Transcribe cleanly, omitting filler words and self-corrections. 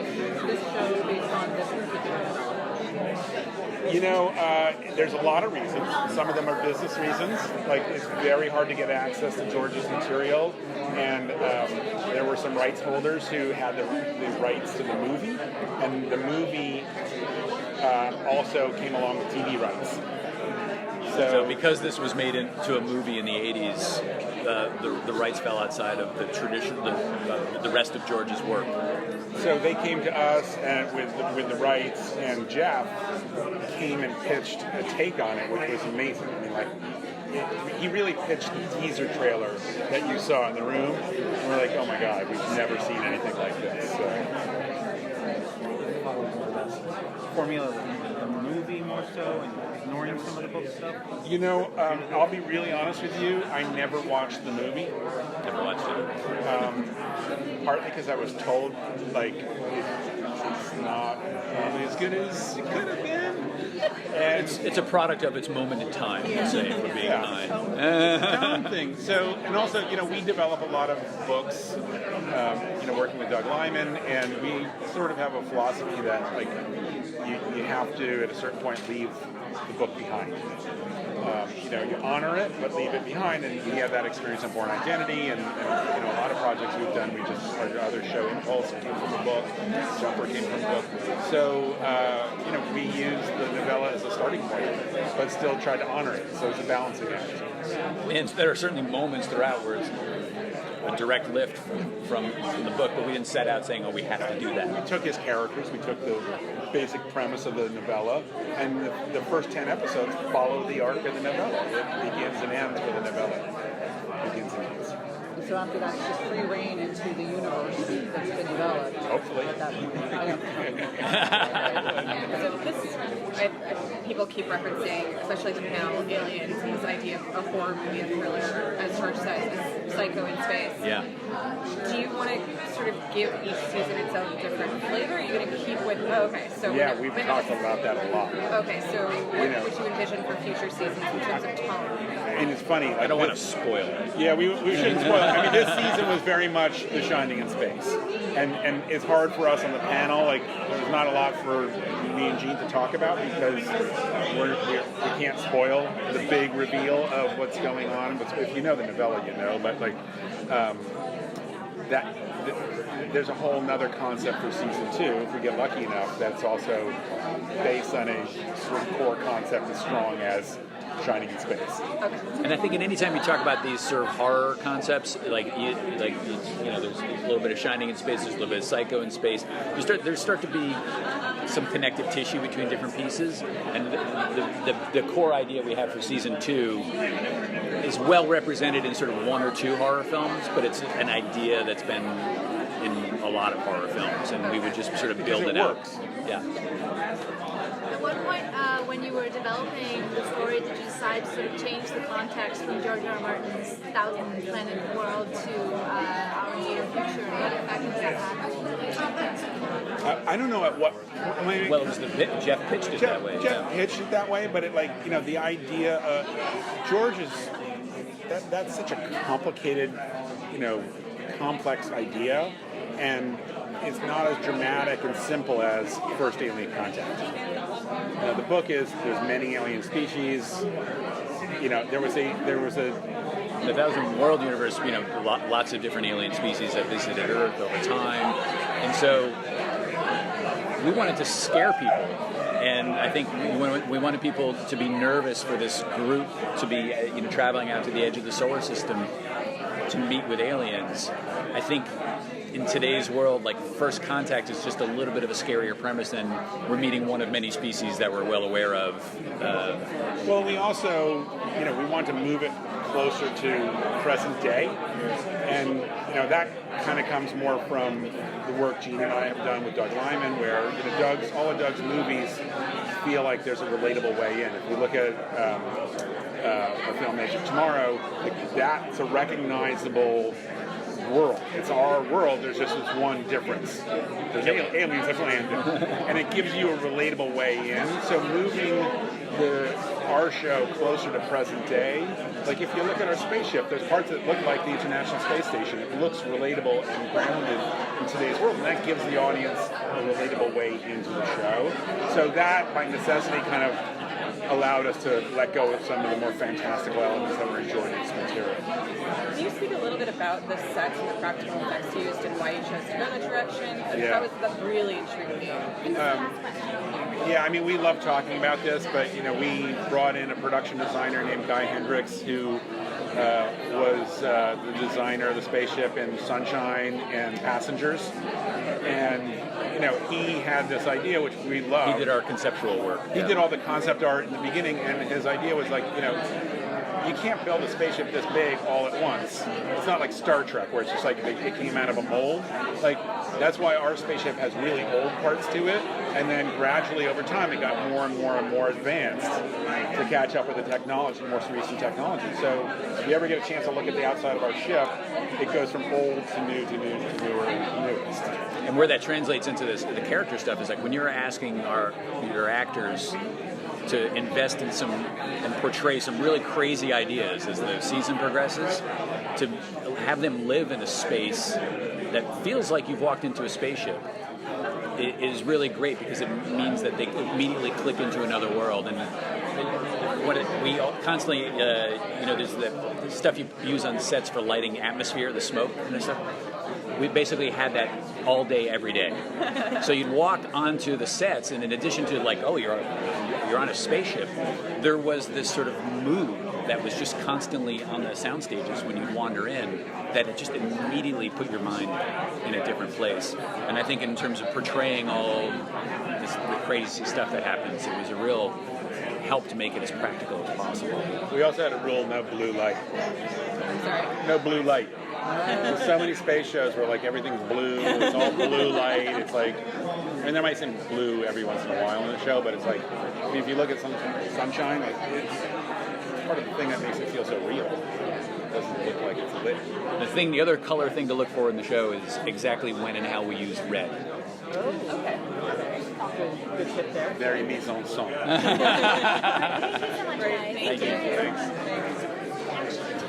this show based on this particular novel? There's a lot of reasons. Some of them are business reasons. Like, it's very hard to get access to George's material, and there were some rights holders who had the rights to the movie, and the movie also came along with TV rights. So because this was made into a movie in the 80s, the rights fell outside of the tradition, the rest of George's work. So they came to us and with the rights, and Jeff came and pitched a take on it, which was amazing. I mean, he really pitched the teaser trailer that you saw in the room, and we're like, oh my God, we've never seen anything like this. Formula, the movie more so, and ignoring some of the book stuff? I'll be really honest with you. I never watched the movie. Never watched it. Partly because I was told, it's not nearly as good as it could have been. And it's a product of its moment in time, let's say, for being kind. Thing. So, and also, we develop a lot of books, working with Doug Lyman, and we sort of have a philosophy that, you have to, at a certain point, leave the book behind. You honor it, but leave it behind, and we have that experience on Born Identity, and a lot of projects we've done, our other show, Impulse, came from a book, Jumper came from a book. So, we use the novella as a starting point, but still try to honor it, so it's a balancing act. And there are certainly moments throughout where it's a direct lift from the book, but we didn't set out saying, we have to do that. We took his characters, we took the basic premise of the novella, and the first 10 episodes follow the arc of the novella. It begins and ends with the novella. Begins and ends. So after that, it's just free reign into the universe that's been developed. Hopefully. At that point. People keep referencing, especially the panel, Aliens, and this idea of a horror movie and thriller, as George says, as Psycho in space. Yeah. Do you want to sort of give each season its own different flavor? Or are you going to keep with, Yeah, we've talked about that a lot. Okay, so what would you envision for future seasons in terms of tone? And it's funny. I don't want to spoil it. Yeah, we shouldn't spoil it. I mean, this season was very much The Shining in space. And it's hard for us on the panel. There's not a lot for me and Gene to talk about because we can't spoil the big reveal of what's going on. But if you know the novella, But there's a whole nother concept for season 2, if we get lucky enough, that's also based on a sort of core concept as strong as Shining in space. Okay. And I think anytime you talk about these sort of horror concepts, there's a little bit of Shining in space, there's a little bit of Psycho in space. There start to be some connective tissue between different pieces, and the core idea we have for season 2 is well represented in sort of 1 or 2 horror films, but it's an idea that's been in a lot of horror films, and we would just sort of build it out. Yeah. At what point, when you were developing the story, did you decide to sort of change the context from George R.R. Martin's 1,000 planet world to our near future? What effect does that have? I don't know at what. Well, it was Jeff pitched it that way. Jeff pitched it that way, but the idea. George is that's such a complicated, complex idea, and it's not as dramatic and simple as First Alien Contact. The book is there's many alien species. There was a the 1,000 World universe. Lots of different alien species have visited Earth over time, and so we wanted to scare people. And I think we wanted people to be nervous for this group to be, traveling out to the edge of the solar system to meet with aliens. I think in today's world, First Contact is just a little bit of a scarier premise than we're meeting one of many species that we're well aware of. Well, we also, we want to move it closer to present day, and that kind of comes more from the work Gene and I have done with Doug Lyman, where all of Doug's movies feel like there's a relatable way in. If you look at a film, Age of Tomorrow, that's a recognizable world. It's our world. There's just this one difference. There's aliens that land in, and it gives you a relatable way in. So moving our show closer to present day, if you look at our spaceship, there's parts that look like the International Space Station. It looks relatable and grounded in today's world, and that gives the audience relatable way into the show. So that, by necessity, kind of allowed us to let go of some of the more fantastical elements that were enjoyed in this material. Can you speak a little bit about the sets and the practical effects used and why you chose to go that direction? Yeah. That really intrigued me. Yeah, I mean, we love talking about this, but we brought in a production designer named Guy Hendricks, who was the designer of the spaceship in Sunshine and Passengers, and he had this idea which we loved. He did our conceptual work. He did all the concept art in the beginning, and his idea was like, you can't build a spaceship this big all at once. It's not like Star Trek where it's just like it came out of a mold. Like, that's why our spaceship has really old parts to it, and then gradually over time it got more and more and more advanced to catch up with the technology, more recent technology. So if you ever get a chance to look at the outside of our ship, it goes from old to new to new to newer to newest. And where that translates into this, the character stuff is like when you're asking your actors to invest in some and portray some really crazy ideas as the season progresses, to have them live in a space that feels like you've walked into a spaceship. It is really great because it means that they immediately click into another world. And we constantly, there's the stuff you use on sets for lighting atmosphere, the smoke and stuff. We basically had that all day, every day. So you'd walk onto the sets, and in addition to like, oh, you're on a spaceship, there was this sort of mood that was just constantly on the sound stages when you wander in, that it just immediately put your mind in a different place. And I think in terms of portraying all the crazy stuff that happens, it was a real help to make it as practical as possible. We also had a rule: no blue light. I'm sorry. No blue light. There's so many space shows where like everything's blue, it's all blue light. It's like, I mean, there might seem blue every once in a while in the show, but it's like, I mean, if you look at Sunshine, like, it's part of the thing that makes it feel so real. It doesn't look like it's lit. The other color thing to look for in the show is exactly when and how we use red. Okay. Good tip there. Very mise en scène. Thank you so much, guys. Great. Thank you. Thank you. Thanks.